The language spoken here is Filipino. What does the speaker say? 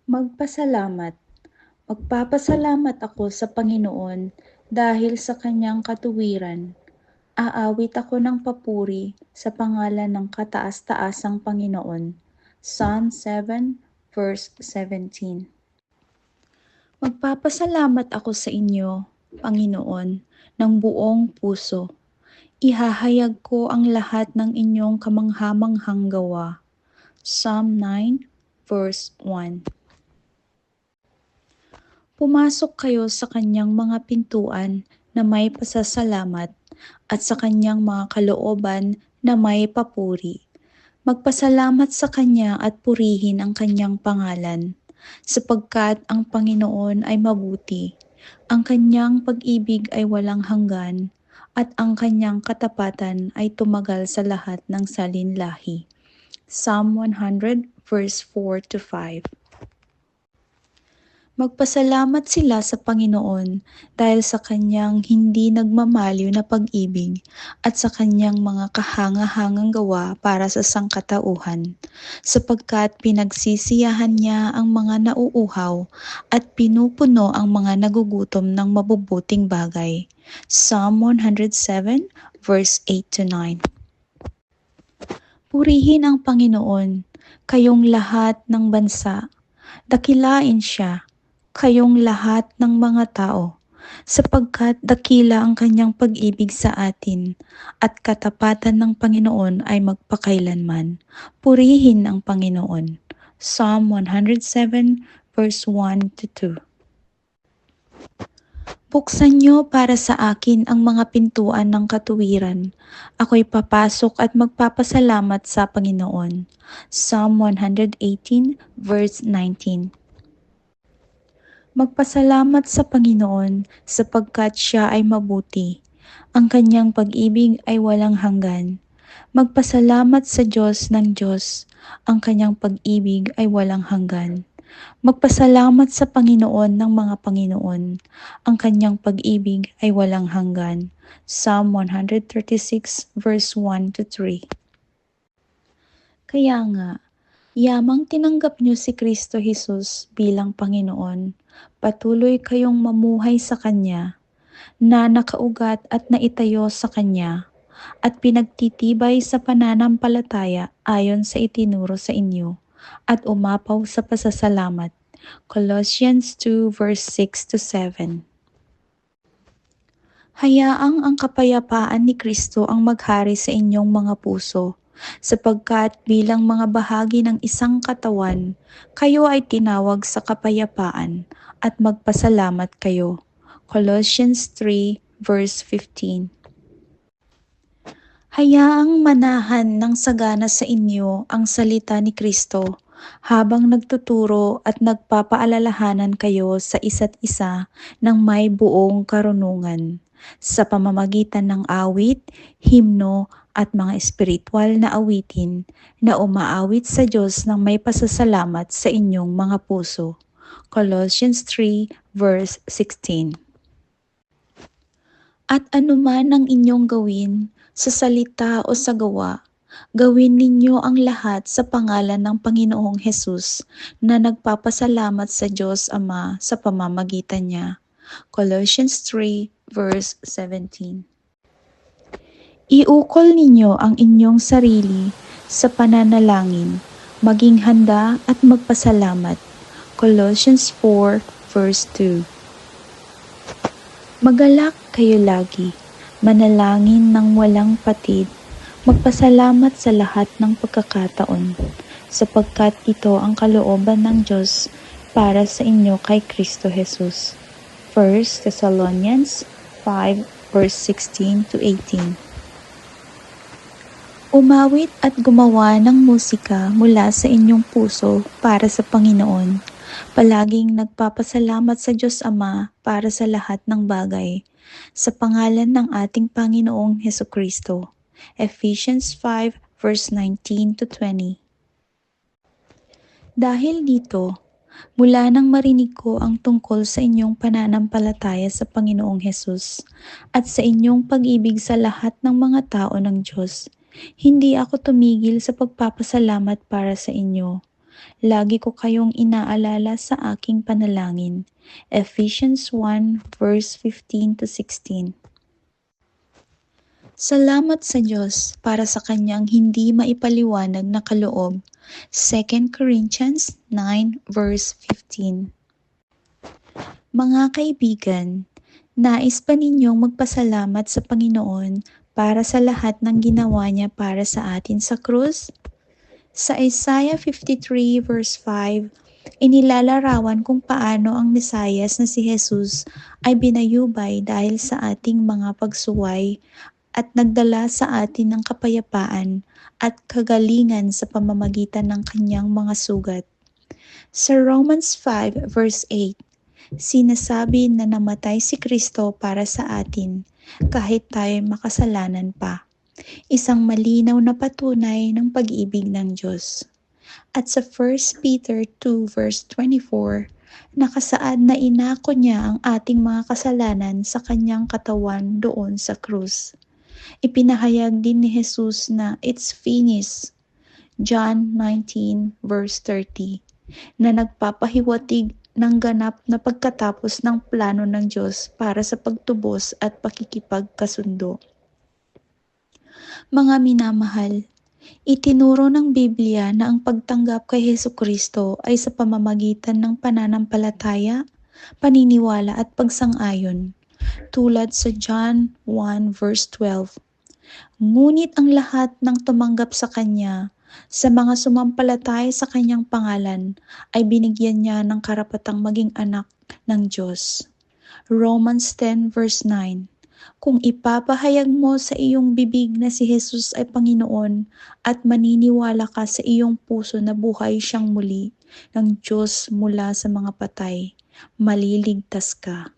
Magpasalamat. Magpapasalamat ako sa Panginoon dahil sa kanyang katuwiran. Aawit ako ng papuri sa pangalan ng kataas-taasang Panginoon. Psalm 7 verse 17. Magpapasalamat ako sa inyo, Panginoon, ng buong puso. Ihahayag ko ang lahat ng inyong kamangha-manghang gawa. Psalm 9 verse 1. Pumasok kayo sa kanyang mga pintuan na may pasasalamat at sa kanyang mga kalooban na may papuri. Magpasalamat sa kanya at purihin ang kanyang pangalan, sapagkat ang Panginoon ay mabuti. Ang kanyang pag-ibig ay walang hanggan, at ang kanyang katapatan ay tumagal sa lahat ng salinlahi. Psalm 100 verse 4 to 5. Magpasalamat sila sa Panginoon dahil sa kanyang hindi nagmamaliw na pag-ibig at sa kanyang mga kahanga-hangang gawa para sa sangkatauhan, sapagkat pinagsisiyahan niya ang mga nauuhaw at pinupuno ang mga nagugutom ng mabubuting bagay. Psalm 107 verse 8 to 9. Purihin ang Panginoon, kayong lahat ng bansa. Dakilain siya, kayong lahat ng mga tao, sapagkat dakila ang kanyang pag-ibig sa atin, at katapatan ng Panginoon ay magpakailanman. Purihin ang Panginoon. Psalm 107 verse 1 to 2. Buksan niyo para sa akin ang mga pintuan ng katuwiran. Ako'y papasok at magpapasalamat sa Panginoon. Psalm 118 verse 19. Magpasalamat sa Panginoon sapagkat siya ay mabuti. Ang kanyang pag-ibig ay walang hanggan. Magpasalamat sa Diyos ng Diyos. Ang kanyang pag-ibig ay walang hanggan. Magpasalamat sa Panginoon ng mga Panginoon. Ang kanyang pag-ibig ay walang hanggan. Psalm 136 verse 1 to 3. Kaya nga, yamang tinanggap niyo si Kristo Jesus bilang Panginoon, patuloy kayong mamuhay sa Kanya, na nakaugat at naitayo sa Kanya, at pinagtitibay sa pananampalataya ayon sa itinuro sa inyo, at umapaw sa pasasalamat. Colossians 2 verse 6 to 7. Hayaang ang kapayapaan ni Kristo ang maghari sa inyong mga puso, sapagkat bilang mga bahagi ng isang katawan, kayo ay tinawag sa kapayapaan at magpasalamat kayo. Colossians 3 verse 15. Hayaang manahan ng sagana sa inyo ang salita ni Kristo habang nagtuturo at nagpapaalalahanan kayo sa isa't isa ng may buong karunungan sa pamamagitan ng awit, himno at mga espiritual na awitin na umaawit sa Diyos ng may pasasalamat sa inyong mga puso. Colossians 3 verse 16. At anuman ang inyong gawin, sa salita o sa gawa, gawin ninyo ang lahat sa pangalan ng Panginoong Hesus na nagpapasalamat sa Diyos Ama sa pamamagitan niya. Colossians 3 verse 17. Iukol ninyo ang inyong sarili sa pananalangin, maging handa at magpasalamat. Colossians 4 verse 2. Magalak kayo lagi, manalangin ng walang patid, magpasalamat sa lahat ng pagkakataon, sapagkat ito ang kalooban ng Diyos para sa inyo kay Kristo Jesus. 1 Thessalonians 5 verse 16 to 18. Umawit at gumawa ng musika mula sa inyong puso para sa Panginoon. Palaging nagpapasalamat sa Diyos Ama para sa lahat ng bagay, sa pangalan ng ating Panginoong Hesukristo. Ephesians 5 verse 19 to 20. Dahil dito, mula nang marinig ko ang tungkol sa inyong pananampalataya sa Panginoong Hesus at sa inyong pag-ibig sa lahat ng mga tao ng Diyos, hindi ako tumigil sa pagpapasalamat para sa inyo. Lagi ko kayong inaalala sa aking panalangin. Ephesians 1 verse 15 to 16. Salamat sa Diyos para sa kanyang hindi maipaliwanag na kaloob. 2 Corinthians 9 verse 15. Mga kaibigan, nais ba ninyong magpasalamat sa Panginoon para sa lahat ng ginawa niya para sa atin sa krus? Sa Isaiah 53 verse 5, inilalarawan kung paano ang Mesiyas na si Jesus ay binayubay dahil sa ating mga pagsuway at nagdala sa atin ng kapayapaan at kagalingan sa pamamagitan ng kanyang mga sugat. Sa Romans 5 verse 8, sinasabi na namatay si Kristo para sa atin kahit tayo makasalanan pa. Isang malinaw na patunay ng pag-ibig ng Diyos. At sa 1 Peter 2 verse 24, nakasaad na inako niya ang ating mga kasalanan sa kanyang katawan doon sa krus. Ipinahayag din ni Jesus na it's finished, John 19 verse 30, na nagpapahiwatig ng ganap na pagkatapos ng plano ng Diyos para sa pagtubos at pakikipagkasundo. Mga minamahal, itinuro ng Biblia na ang pagtanggap kay Hesukristo ay sa pamamagitan ng pananampalataya, paniniwala at pagsang-ayon, tulad sa John 1 verse 12. Ngunit ang lahat ng tumanggap sa Kanya, sa mga sumampalataya sa Kanyang pangalan, ay binigyan niya ng karapatang maging anak ng Diyos. Romans 10 verse 9. Kung ipapahayag mo sa iyong bibig na si Jesus ay Panginoon at maniniwala ka sa iyong puso na buhay siyang muli ng Diyos mula sa mga patay, maliligtas ka.